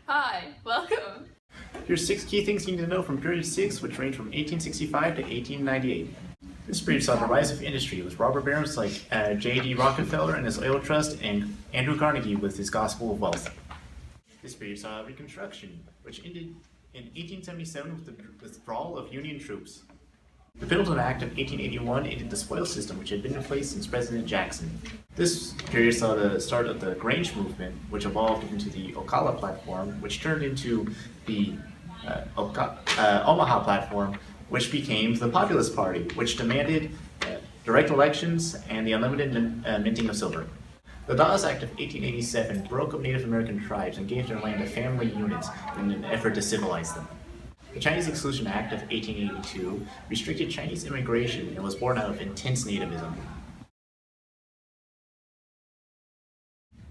Hi, welcome. Here's 6 key things you need to know from period 6, which range from 1865 to 1898. This period saw the rise of industry with robber barons like J.D. Rockefeller and his oil trust and Andrew Carnegie with his gospel of wealth. This period saw Reconstruction, which ended in 1877 with the withdrawal of Union troops. The Pendleton Act of 1881 ended the spoils system, which had been in place since President Jackson. This period saw the start of the Grange movement, which evolved into the Ocala platform, which turned into the Omaha platform, which became the Populist Party, which demanded direct elections and the unlimited minting of silver. The Dawes Act of 1887 broke up Native American tribes and gave their land to family units in an effort to civilize them. The Chinese Exclusion Act of 1882 restricted Chinese immigration and was born out of intense nativism.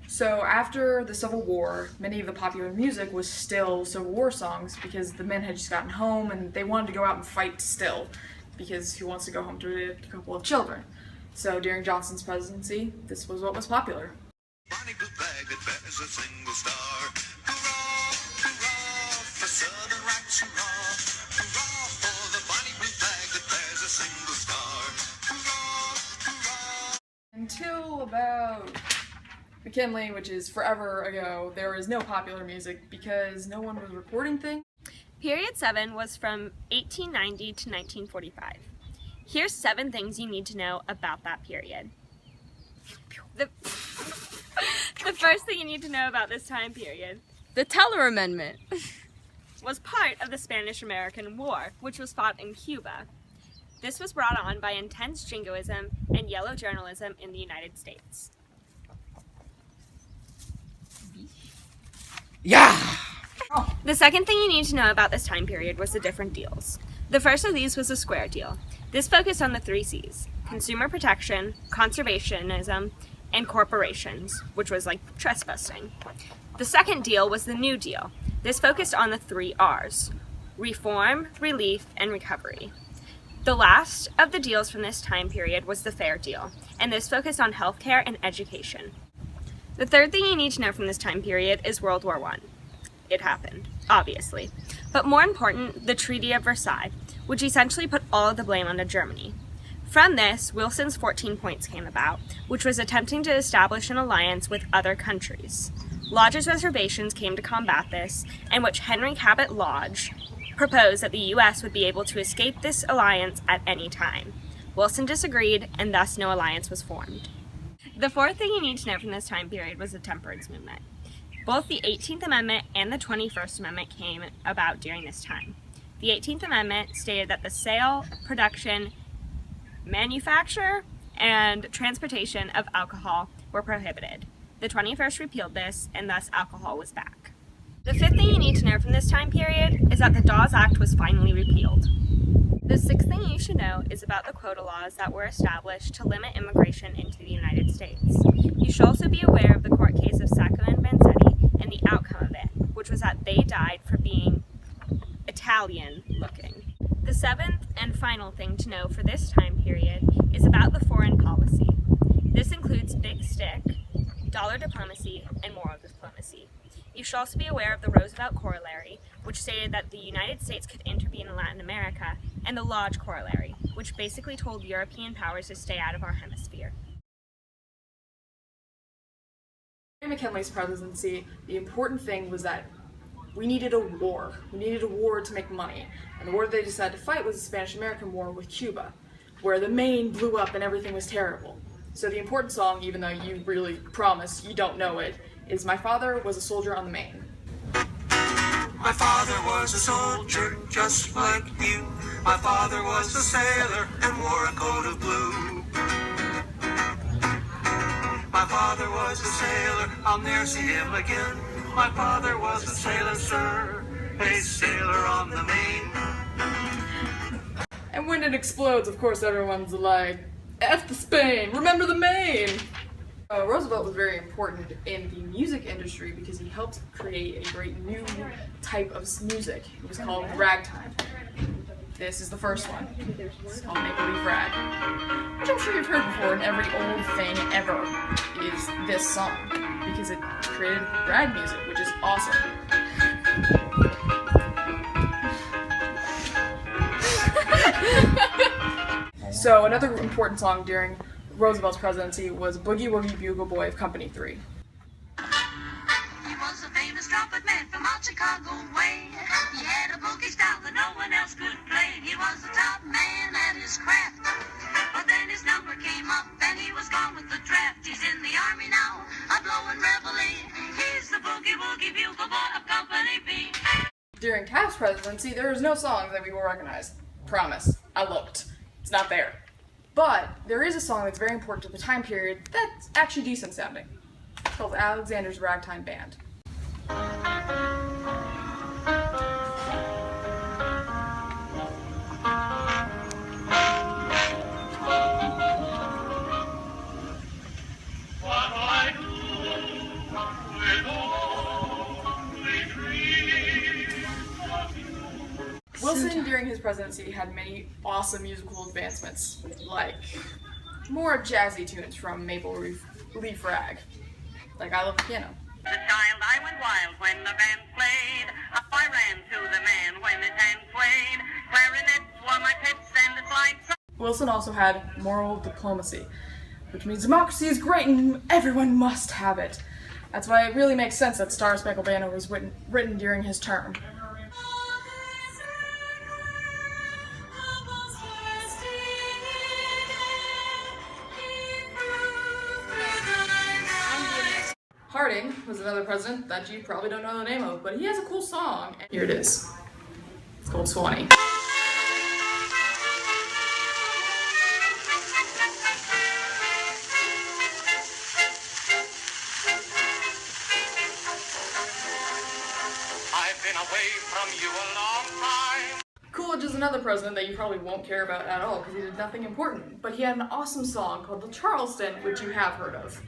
So after the Civil War, many of the popular music was still Civil War songs because the men had just gotten home and they wanted to go out and fight still because who wants to go home to a couple of children? So during Johnson's presidency, this was what was popular. Bonnie blue flag that bears a single star. Hurrah, hurrah, for Southern rights, hurrah. Hurrah for the bonnie blue flag that bears a single star. Hurrah, hurrah. Until about McKinley, which is forever ago, there was no popular music because no one was recording things. Period 7 was from 1890 to 1945. Here's 7 things you need to know about that period. The first thing you need to know about this time period, the Teller Amendment, was part of the Spanish-American War, which was fought in Cuba. This was brought on by intense jingoism and yellow journalism in the United States. Yeah! The second thing you need to know about this time period was the different deals. The first of these was the Square Deal. This focused on the 3 C's: consumer protection, conservationism, and corporations, which was like trespassing. The second deal was the New Deal. This focused on the 3 R's: reform, relief, and recovery. The last of the deals from this time period was the Fair Deal, and this focused on healthcare and education. The third thing you need to know from this time period is World War I. It happened, obviously. But more important, the Treaty of Versailles, which essentially put all of the blame onto Germany. From this, Wilson's 14 points came about, which was attempting to establish an alliance with other countries. Lodge's reservations came to combat this, in which Henry Cabot Lodge proposed that the U.S. would be able to escape this alliance at any time. Wilson disagreed, and thus no alliance was formed. The fourth thing you need to know from this time period was the temperance movement. Both the 18th Amendment and the 21st Amendment came about during this time. The 18th Amendment stated that the sale, production, manufacture, and transportation of alcohol were prohibited. The 21st repealed this, and thus alcohol was back. The fifth thing you need to know from this time period is that the Dawes Act was finally repealed. The sixth thing you should know is about the quota laws that were established to limit immigration into the United States. You should also be aware of the court case of Sacco and Vanzetti and the outcome of it, which was that they died for being Italian-looking. The seventh and final thing to know for this time period is about the foreign policy. This includes big stick, dollar diplomacy, and moral diplomacy. You should also be aware of the Roosevelt Corollary, which stated that the United States could intervene in Latin America, and the Lodge Corollary, which basically told European powers to stay out of our hemisphere. During McKinley's presidency, the important thing was that we needed a war. We needed a war to make money. And the war they decided to fight was the Spanish-American War with Cuba, where the Maine blew up and everything was terrible. So the important song, even though you really promise you don't know it, is My Father Was a Soldier on the Maine. My father was a soldier just like you. My father was a sailor and wore a coat of blue. My father was a sailor, I'll ne'er see him again. My father was a sailor, sir, a sailor on the Maine. And when it explodes, of course, everyone's like, F the Spain, remember the Maine! Roosevelt was very important in the music industry because he helped create a great new type of music. It was called ragtime. This is the first one. It's called Maple Leaf Rag, which I'm sure you've heard before, and every old thing ever is this song because it created rag music, which is awesome. So another important song during Roosevelt's presidency was Boogie Woogie Bugle Boy of Company 3. He was a famous trumpet man from out Chicago way. He had a boogie style that no one else could play. He was the top man at his craft. But then his number came up and he was gone with the draft. He's in the army now, a blowing reveille. He's the Boogie Woogie Bugle Boy of Company B. During Taft's presidency, there was no song that we will recognize. Promise. I looked. It's not there. But there is a song that's very important to the time period that's actually decent sounding. It's called Alexander's Ragtime Band. Wilson, during his presidency, had many awesome musical advancements, like more jazzy tunes from Maple Leaf Rag, like I Love the Piano. The child, I went wild when the band played. Up I ran to the man when his hand swayed. Clarinets were my pits and the slide. Wilson also had moral diplomacy, which means democracy is great and everyone must have it. That's why it really makes sense that Star Spangled Banner was written during his term. Harding was another president that you probably don't know the name of, but he has a cool song. Here it is. It's called Swanee. I've been away from you a long time. Coolidge is another president that you probably won't care about at all because he did nothing important, but he had an awesome song called The Charleston, which you have heard of.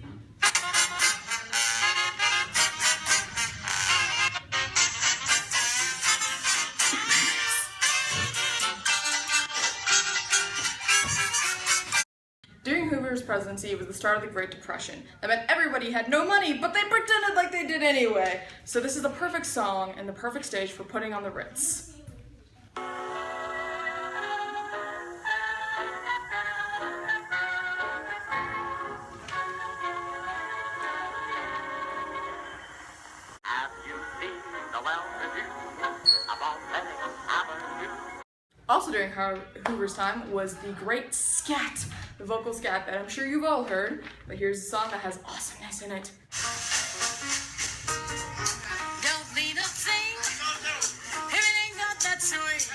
During Hoover's presidency, it was the start of the Great Depression. That meant everybody had no money, but they pretended like they did anyway. So this is the perfect song and the perfect stage for putting on the Ritz. Have you seen the well-to-do about Penny Avenue? Also during Hoover's time was the great scat, the vocal scat that I'm sure you've all heard, but here's a song that has awesomeness in it. Don't need a thing. Everything got that sweet.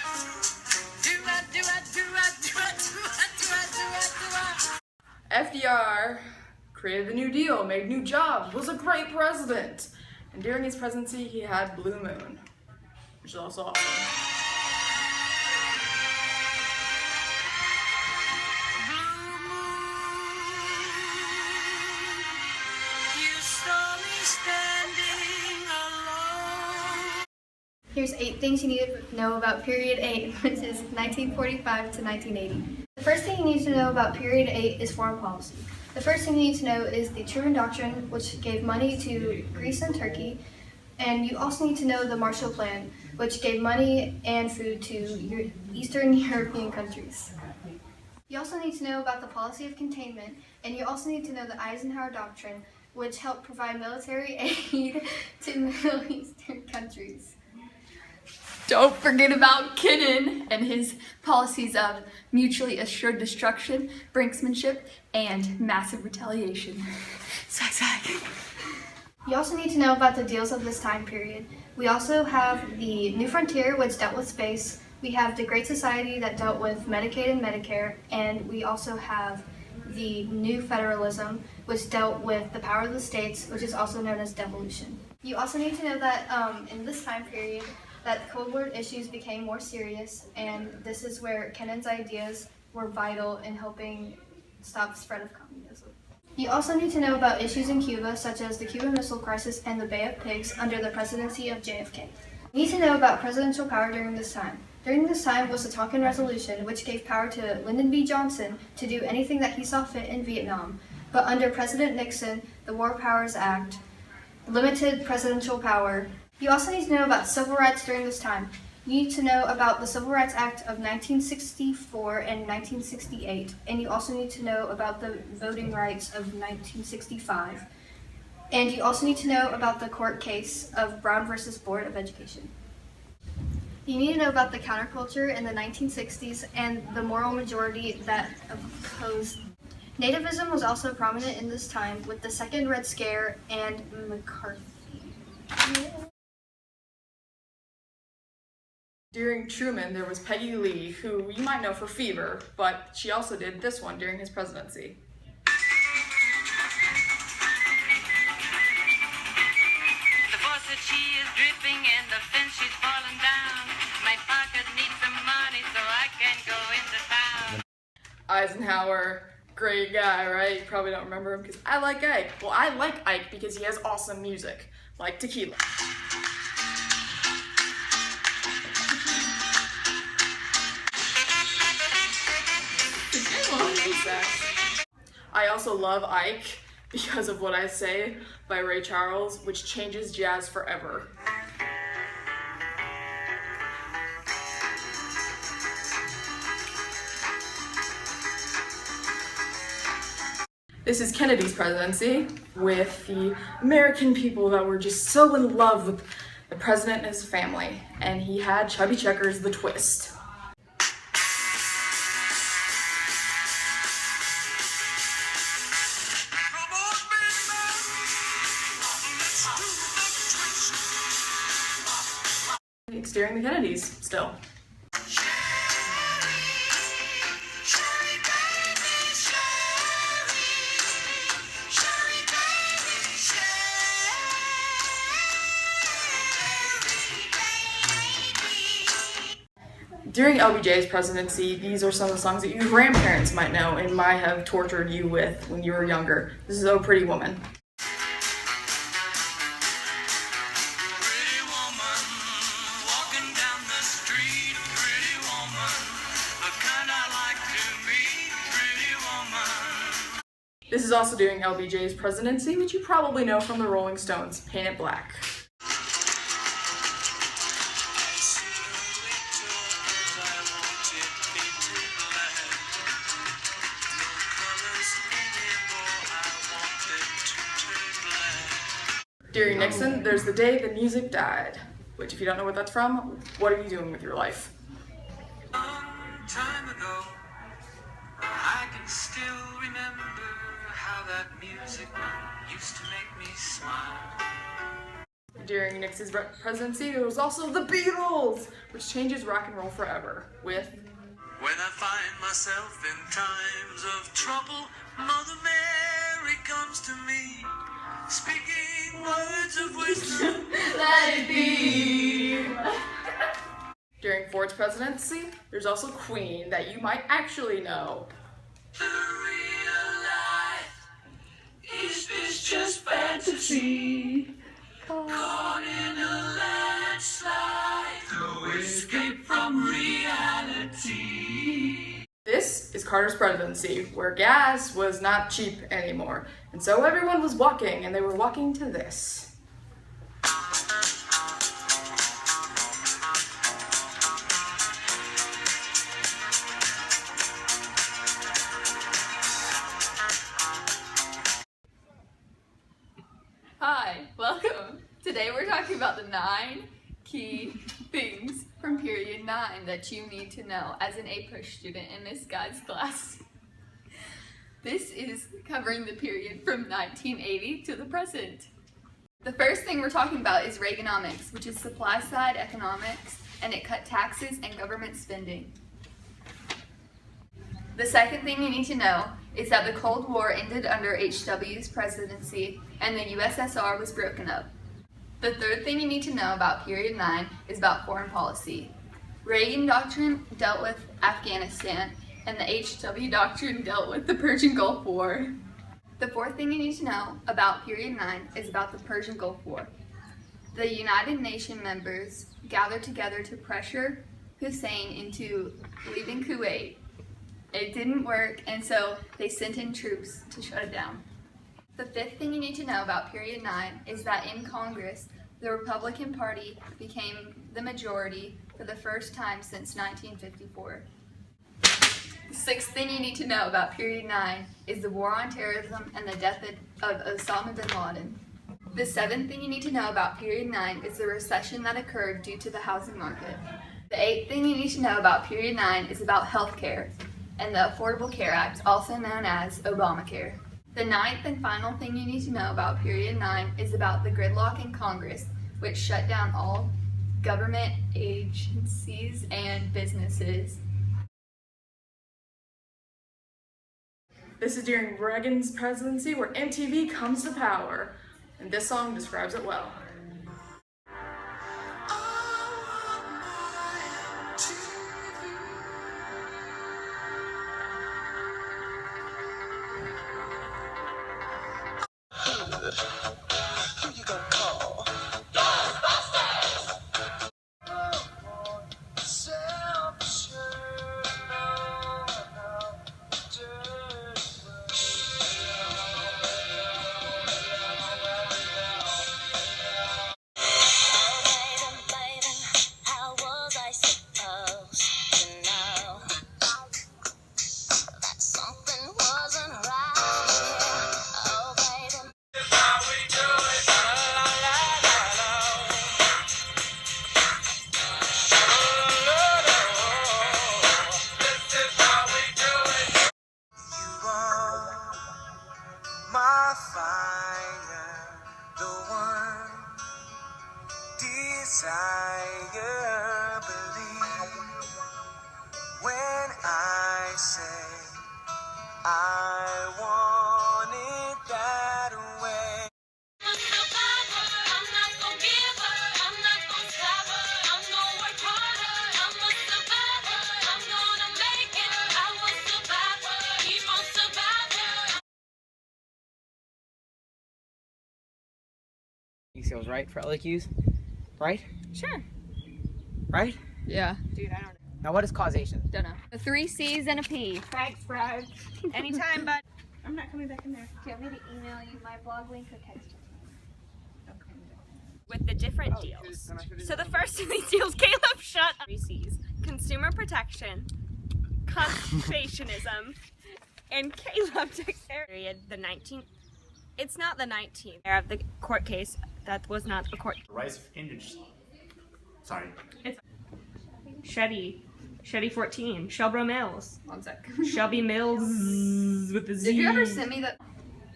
Do-a, do-a, do-a, do-a, do-a, do-a, do-a, do-a. FDR created the New Deal, made new jobs, was a great president. And during his presidency, he had Blue Moon, which is also awesome. Here's 8 things you need to know about Period 8, which is 1945 to 1980. The first thing you need to know about Period 8 is foreign policy. The first thing you need to know is the Truman Doctrine, which gave money to Greece and Turkey. And you also need to know the Marshall Plan, which gave money and food to Eastern European countries. You also need to know about the policy of containment, and you also need to know the Eisenhower Doctrine, which helped provide military aid to Middle Eastern countries. Don't forget about Kennan and his policies of mutually assured destruction, brinksmanship, and massive retaliation. Swag, swag. You also need to know about the deals of this time period. We also have the New Frontier, which dealt with space. We have the Great Society that dealt with Medicaid and Medicare, and we also have the New Federalism, which dealt with the power of the states, which is also known as devolution. You also need to know that in this time period, that the Cold War issues became more serious, and this is where Kennan's ideas were vital in helping stop the spread of communism. You also need to know about issues in Cuba, such as the Cuban Missile Crisis and the Bay of Pigs under the presidency of JFK. You need to know about presidential power during this time. During this time was the Tonkin Resolution, which gave power to Lyndon B. Johnson to do anything that he saw fit in Vietnam. But under President Nixon, the War Powers Act limited presidential power. You also need to know about civil rights during this time. You need to know about the Civil Rights Act of 1964 and 1968, and you also need to know about the voting rights of 1965. And you also need to know about the court case of Brown versus Board of Education. You need to know about the counterculture in the 1960s and the moral majority that opposed. Nativism was also prominent in this time with the Second Red Scare and McCarthy. During Truman, there was Peggy Lee, who you might know for Fever, but she also did this one during his presidency. The faucet, she is dripping and the fence, she's falling down. My pocket needs some money so I can go into town. Eisenhower, great guy, right? You probably don't remember him because I like Ike. Well, I like Ike because he has awesome music, like Tequila. I also love Ike because of What I Say by Ray Charles, which changes jazz forever. This is Kennedy's presidency with the American people that were just so in love with the president and his family, and he had Chubby Checkers the twist. It's during the Kennedys still. During LBJ's presidency, these are some of the songs that your grandparents might know and might have tortured you with when you were younger. This is Oh Pretty Woman. This is also during LBJ's presidency, which you probably know from the Rolling Stones, Paint It Black. During Nixon, there's The Day the Music Died, which if you don't know what that's from, what are you doing with your life? Time ago, I can still remember how that music used to make me smile. During Nixon's presidency, there was also The Beatles, which changes rock and roll forever, with When I find myself in times of trouble, Mother Mary comes to me, speaking words of wisdom. Let It Be. During Ford's presidency, there's also Queen that you might actually know. The real life is this just fantasy? Caught in a landslide, no escape from reality. This is Carter's presidency, where gas was not cheap anymore, and so everyone was walking, and they were walking to this. Hi, welcome. Today we're talking about the 9 key things from period 9 that you need to know as an APUSH student in this guy's class. This is covering the period from 1980 to the present. The first thing we're talking about is Reaganomics, which is supply side economics, and it cut taxes and government spending. The second thing you need to know is that the Cold War ended under H.W.'s presidency and the USSR was broken up. The third thing you need to know about period 9 is about foreign policy. Reagan Doctrine dealt with Afghanistan and the H.W. Doctrine dealt with the Persian Gulf War. The fourth thing you need to know about period 9 is about the Persian Gulf War. The United Nations members gathered together to pressure Hussein into leaving Kuwait. It didn't work, and so they sent in troops to shut it down. The fifth thing you need to know about period 9 is that in Congress, The Republican Party became the majority for the first time since 1954. The sixth thing you need to know about Period 9 is the war on terrorism and the death of Osama bin Laden. The seventh thing you need to know about Period 9 is the recession that occurred due to the housing market. The eighth thing you need to know about Period 9 is about healthcare and the Affordable Care Act, also known as Obamacare. The ninth and final thing you need to know about Period 9 is about the gridlock in Congress, which shut down all government agencies and businesses. This is during Reagan's presidency where MTV comes to power, and this song describes it well. Who you gonna call? How was I supposed to know that something wasn't right here? Oh, baby. You are my fire, the one desire. Believe when I say I want it that way. I'm not gonna give up. I'm not gonna stop. I'm gonna work harder. I'm a survivor. I'm gonna make it. I will survive. Keep on surviving. Skills, right? For LQs? Right? Sure. Right? Yeah, Dude, I don't know. Now what is causation? don't know. The 3 C's and a P. Thanks, bro. Anytime, bud. I'm not coming back in there. Do you want me to email you my blog link or text it? With the different deals. So the first of these deals, Caleb, shut up. 3 C's. Consumer protection, conservationism, and Caleb takes period. The 19th. It's not the 19th. Of the court case that was not a court. The rise of industry. Sorry. Shetty 14. Shelbro Mills. 1 sec. Shelby Mills with the Z. Did you ever send me that?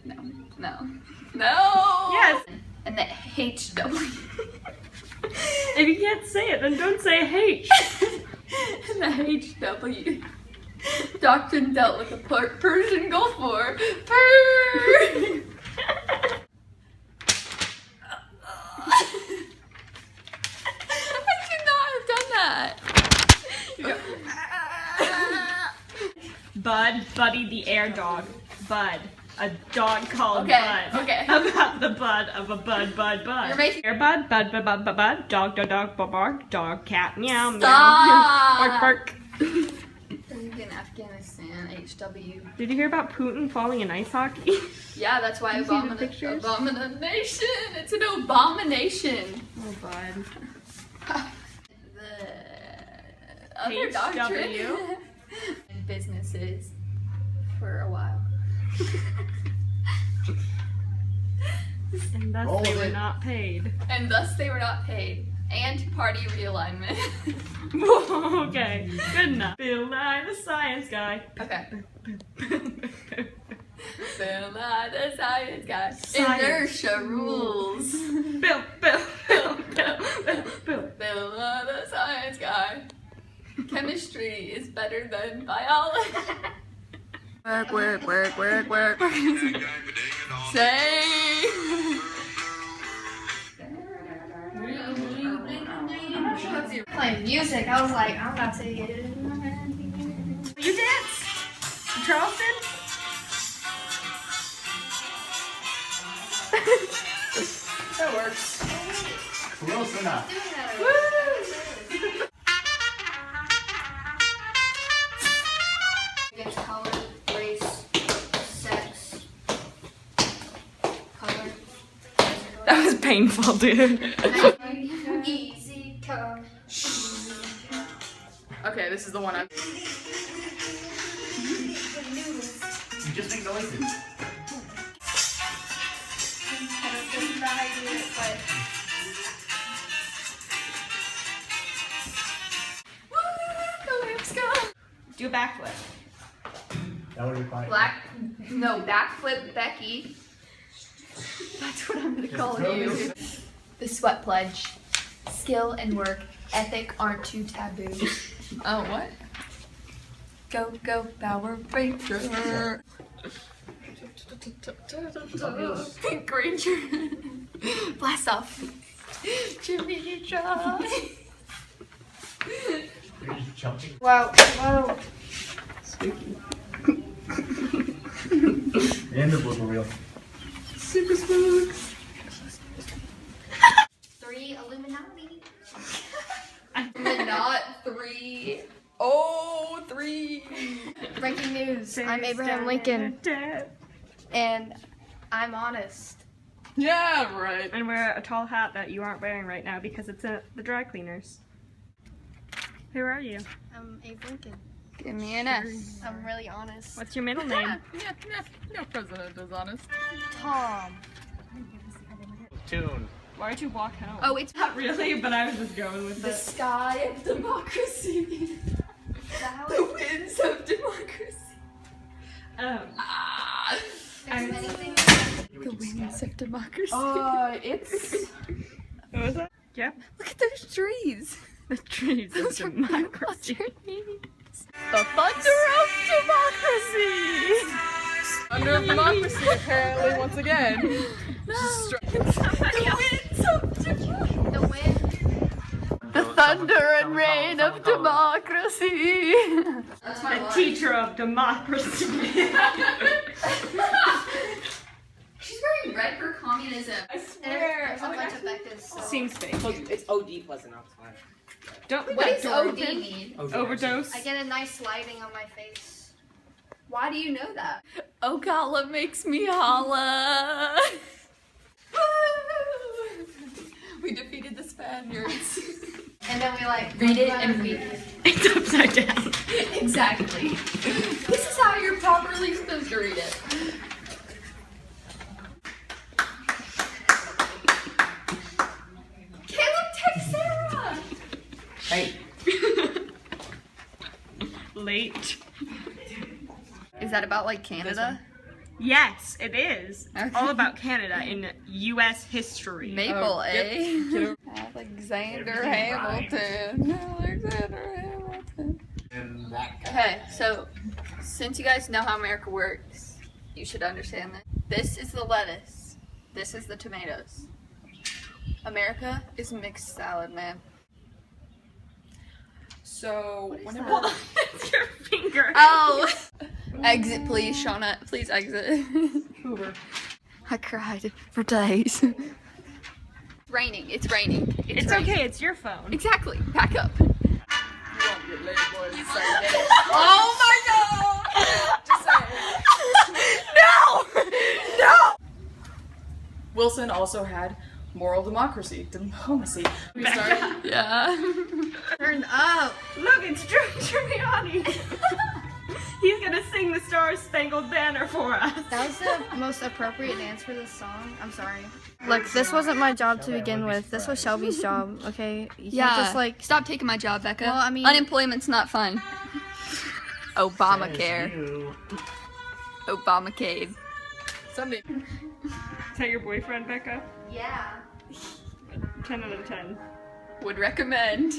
No. Yes. And the HW. If you can't say it, then don't say H. And the HW. Doctrine dealt with the Persian Gulf War. I could not have done that. Bud, Buddy the air dog. Bud. A dog called Okay, Bud. okay. About the bud of a bud. You're making- Air bud, bud, dog, bark, dog, cat, meow, meow. Stop. Bark. In Afghanistan, HW. Did you hear about Putin falling in ice hockey? Yeah, that's why You see the pictures? abomination. It's an abomination. Oh, bud. The other doctrine HW. and businesses for a while. And thus Roll they with were it. not paid. And thus they were not paid. And party realignment. Okay, good enough. Bill Nye the Science Guy. Okay. Bill Nye the Science Guy. Science Inertia rules. Bill. Bill Nye the Science Guy. Chemistry is better than biology. Work. Say. Playing music, I was like, I'm about to get it. You dance? In Charleston? That works. Close enough. Against color, race, sex, color, gender, That was painful, dude. Easy come. Okay, this is the one I. You just make noises. Do a backflip. That would be fine. Backflip Becky. That's what I'm gonna call you. The sweat pledge. Skill and work ethic aren't too taboo. Oh, what? Go, go, Power Ranger. Pink Ranger. Blast off. Jimmy Neutron. You're just jumping. Wow. Wow. And the blooper reel. Super spooks. 3 Illuminati. Not 3. Oh, 3. Breaking news. I'm Abraham Lincoln. And I'm honest. Yeah, right. And wear a tall hat that you aren't wearing right now because it's at the dry cleaners. Who are you? I'm Abe Lincoln. Give me an S. I'm really honest. What's your middle name? No president is honest. Tom. Tune. Why'd you walk home? Oh, it's Not really, but I was just going with the it. sky of democracy. The winds of democracy. There's many things. The winds of democracy. It's. What was that? Yep. Look at those trees. The trees of Those are my democracy. The thunder of democracy. Under of democracy, apparently, once again. The winds of democracy. The wind. The thunder and rain of democracy. That's my The teacher of democracy. She's wearing red for communism. I There's a bunch of Becca's. So. Seems fake. It's OD pleasant outside. Don't What that does OD Dorothy. mean? Overdose. I get a nice lighting on my face. Why do you know that? Ocala makes me holla. We defeated the Spaniards. And then we like Read it and read it. It's upside down. Exactly. This is how you're properly supposed to read it. Caleb, text Sarah. Hey. Late. Is that about like Canada? Yes, it is. Okay. All about Canada in U.S. history. Maple, eh? Get Alexander Everything Hamilton. Alexander Hamilton. And that guy. Okay, so since you guys know how America works, you should understand that. This is the lettuce. This is the tomatoes. America is mixed salad, man. So, whenever. Hold on, it's your finger. Oh! Exit, please, Shauna. Please exit. Hoover. I cried for days. It's raining. It's raining. It's raining. okay, it's your phone. Exactly. Back up. You won't get laid, boys. It's like that. Oh my god! Just saying. No! No! Wilson also had moral diplomacy. We started. Yeah. Turned up. Look, it's Drew Giuliani. He's gonna sing the Star Spangled Banner for us. That was the most appropriate dance for this song. I'm sorry. Look, this wasn't my job to begin with. This was Shelby's job, okay? You can't just like. Stop taking my job, Becca. Well, I mean- unemployment's not fun. Obamacare. You. Obamacare. Someday. Is that your boyfriend, Becca? Yeah. 10 out of 10. Would recommend.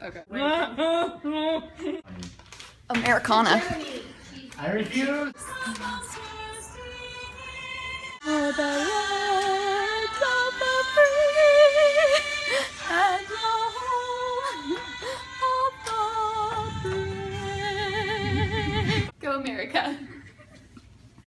Okay. Americana. I refuse. For the